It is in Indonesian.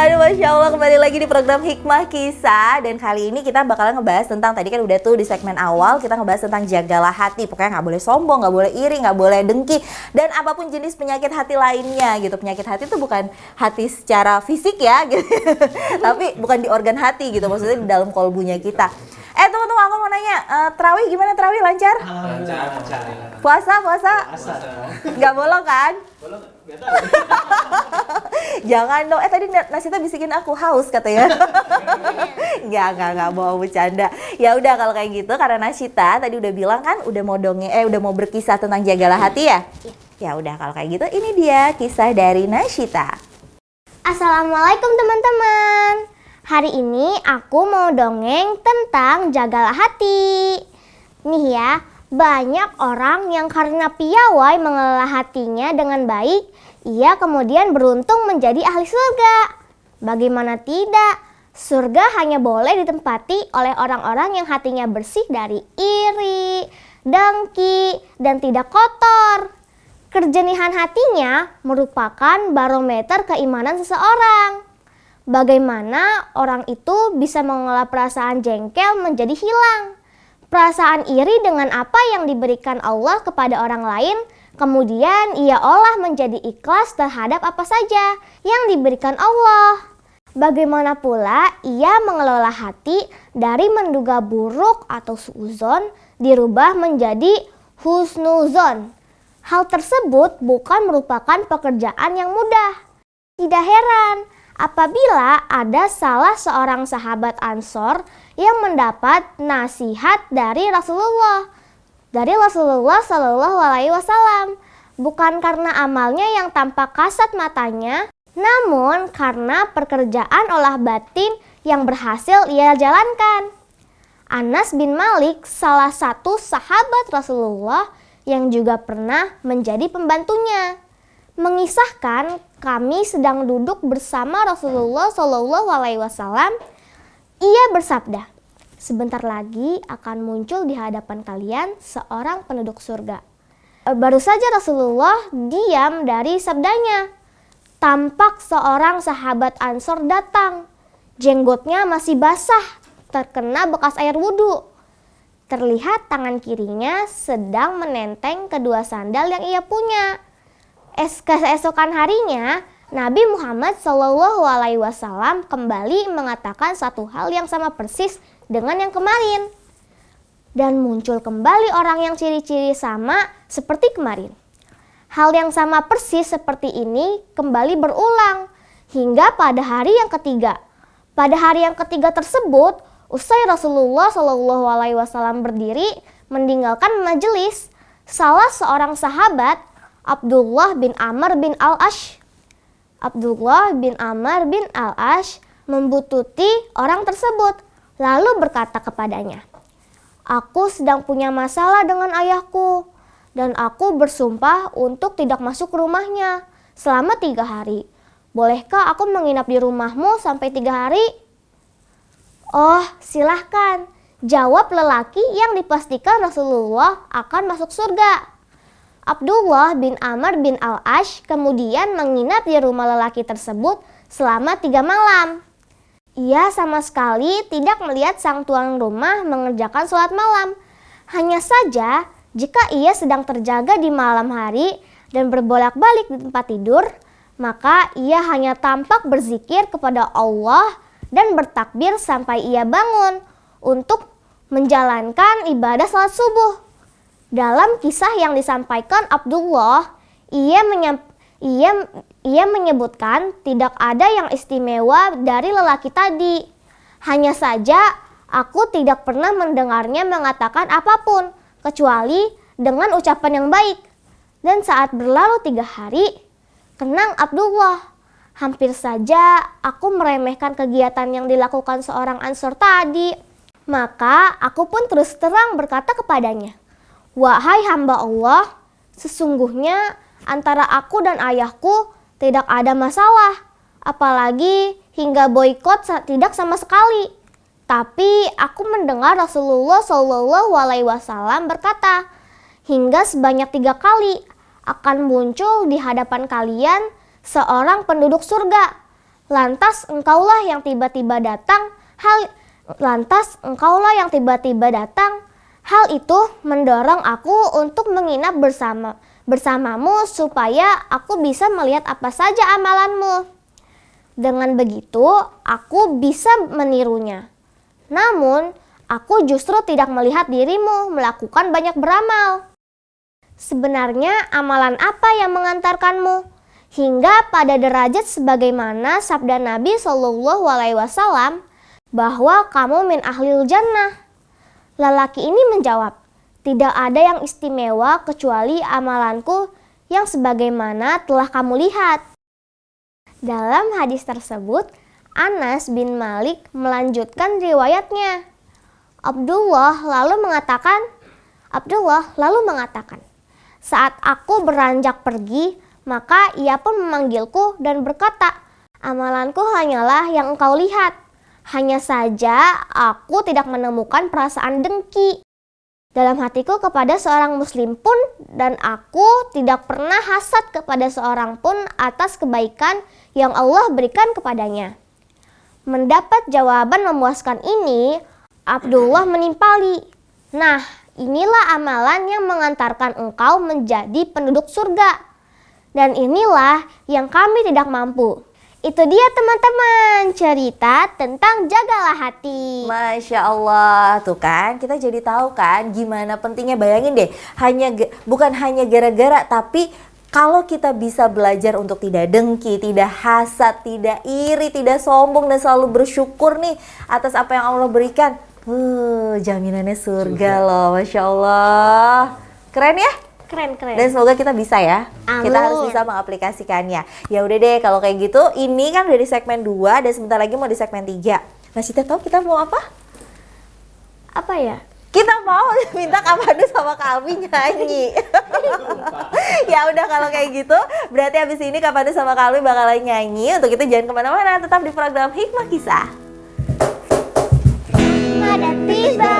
Aduh, Masya Allah, kembali lagi di program Hikmah Kisah. Dan kali ini kita bakalan ngebahas tentang, tadi kan udah tuh di segmen awal kita ngebahas tentang jagalah hati. Pokoknya gak boleh sombong, gak boleh iri, gak boleh dengki, dan apapun jenis penyakit hati lainnya gitu. Penyakit hati itu bukan hati secara fisik ya gitu. Tapi bukan di organ hati gitu, maksudnya di dalam kolbunya kita. Tunggu, aku mau nanya, terawih gimana, terawih lancar? Lancar. Puasa? Gak bolong kan? Bolong, gak tahu. Jangan dong, tadi Nasita bisikin aku haus katanya. Enggak mau bercanda. Ya udah kalau kayak gitu, karena Nasita tadi udah bilang kan udah mau berkisah tentang jagalah hati ya. Ya udah kalau kayak gitu, ini dia kisah dari Nasita. Assalamualaikum teman-teman. Hari ini aku mau dongeng tentang jagalah hati. Nih ya, banyak orang yang karena piawai mengelola hatinya dengan baik, ia kemudian beruntung menjadi ahli surga. Bagaimana tidak? Surga hanya boleh ditempati oleh orang-orang yang hatinya bersih dari iri, dengki, dan tidak kotor. Kerjenihan hatinya merupakan barometer keimanan seseorang. Bagaimana orang itu bisa mengolah perasaan jengkel menjadi hilang. Perasaan iri dengan apa yang diberikan Allah kepada orang lain, kemudian ia olah menjadi ikhlas terhadap apa saja yang diberikan Allah. Bagaimana pula ia mengelola hati dari menduga buruk atau suudzon dirubah menjadi husnuzon. Hal tersebut bukan merupakan pekerjaan yang mudah. Tidak heran apabila ada salah seorang sahabat Ansor yang mendapat nasihat dari Rasulullah Shallallahu Alaihi Wasallam, bukan karena amalnya yang tampak kasat matanya, namun karena pekerjaan olah batin yang berhasil ia jalankan. Anas bin Malik, salah satu sahabat Rasulullah yang juga pernah menjadi pembantunya, mengisahkan, kami sedang duduk bersama Rasulullah Shallallahu Alaihi Wasallam. Ia bersabda, sebentar lagi akan muncul di hadapan kalian seorang penduduk surga. Baru saja Rasulullah diam dari sabdanya, tampak seorang sahabat Ansor datang. Jenggotnya masih basah, terkena bekas air wudhu. Terlihat tangan kirinya sedang menenteng kedua sandal yang ia punya. Keesokan harinya, Nabi Muhammad SAW kembali mengatakan satu hal yang sama persis dengan yang kemarin. Dan muncul kembali orang yang ciri-ciri sama seperti kemarin. Hal yang sama persis seperti ini kembali berulang hingga pada hari yang ketiga. Pada hari yang ketiga tersebut, usai Rasulullah SAW berdiri meninggalkan majelis, salah seorang sahabat, Abdullah bin Amr bin Al-Ash membututi orang tersebut, lalu berkata kepadanya, aku sedang punya masalah dengan ayahku, dan aku bersumpah untuk tidak masuk ke rumahnya selama 3 hari. Bolehkah aku menginap di rumahmu sampai 3 hari? Oh, silahkan, jawab lelaki yang dipastikan Rasulullah akan masuk surga. Abdullah bin Amr bin Al-Ash kemudian menginap di rumah lelaki tersebut selama 3 malam. Ia sama sekali tidak melihat sang tuan rumah mengerjakan sholat malam. Hanya saja jika ia sedang terjaga di malam hari dan berbolak-balik di tempat tidur, maka ia hanya tampak berzikir kepada Allah dan bertakbir sampai ia bangun untuk menjalankan ibadah sholat subuh. Dalam kisah yang disampaikan Abdullah, ia menyebutkan tidak ada yang istimewa dari lelaki tadi. Hanya saja aku tidak pernah mendengarnya mengatakan apapun kecuali dengan ucapan yang baik. Dan saat berlalu 3 hari, kenang Abdullah, hampir saja aku meremehkan kegiatan yang dilakukan seorang Ansor tadi. Maka aku pun terus terang berkata kepadanya, wahai hamba Allah, sesungguhnya antara aku dan ayahku tidak ada masalah, apalagi hingga boikot tidak sama sekali. Tapi aku mendengar Rasulullah SAW berkata, hingga sebanyak 3 kali akan muncul di hadapan kalian seorang penduduk surga. Lantas engkaulah yang tiba-tiba datang. Hal itu mendorong aku untuk menginap bersamamu supaya aku bisa melihat apa saja amalanmu. Dengan begitu, aku bisa menirunya. Namun, aku justru tidak melihat dirimu melakukan banyak beramal. Sebenarnya amalan apa yang mengantarkanmu hingga pada derajat sebagaimana sabda Nabi SAW bahwa kamu min ahlil jannah? Lelaki ini menjawab, tidak ada yang istimewa kecuali amalanku yang sebagaimana telah kamu lihat. Dalam hadis tersebut, Anas bin Malik melanjutkan riwayatnya. Abdullah lalu mengatakan, saat aku beranjak pergi, maka ia pun memanggilku dan berkata, amalanku hanyalah yang engkau lihat. Hanya saja aku tidak menemukan perasaan dengki dalam hatiku kepada seorang muslim pun, dan aku tidak pernah hasad kepada seorang pun atas kebaikan yang Allah berikan kepadanya. Mendapat jawaban memuaskan ini, Abdullah menimpali, nah, inilah amalan yang mengantarkan engkau menjadi penduduk surga. Dan inilah yang kami tidak mampu. Itu dia teman-teman, cerita tentang jagalah hati. Masya Allah, tuh kan kita jadi tahu kan gimana pentingnya. Bayangin deh, bukan hanya gara-gara, tapi kalau kita bisa belajar untuk tidak dengki, tidak hasad, tidak iri, tidak sombong, dan selalu bersyukur nih atas apa yang Allah berikan, jaminannya surga loh, Masya Allah. Keren ya? Keren. Dan semoga kita bisa ya. Amin. Kita harus bisa mengaplikasikannya. Ya udah deh, kalau kayak gitu, ini kan udah di segmen 2 dan sebentar lagi mau di segmen 3. Nah, Sita tahu kita mau apa? Apa ya? Kita mau minta Kak Pandu sama Kak Alfi nyanyi. Ya udah, kalau kayak gitu, berarti habis ini Kak Pandu sama Kak Alfi bakalan nyanyi. Untuk itu jangan kemana-mana, tetap di program Hikmah Kisah. Ada tiba.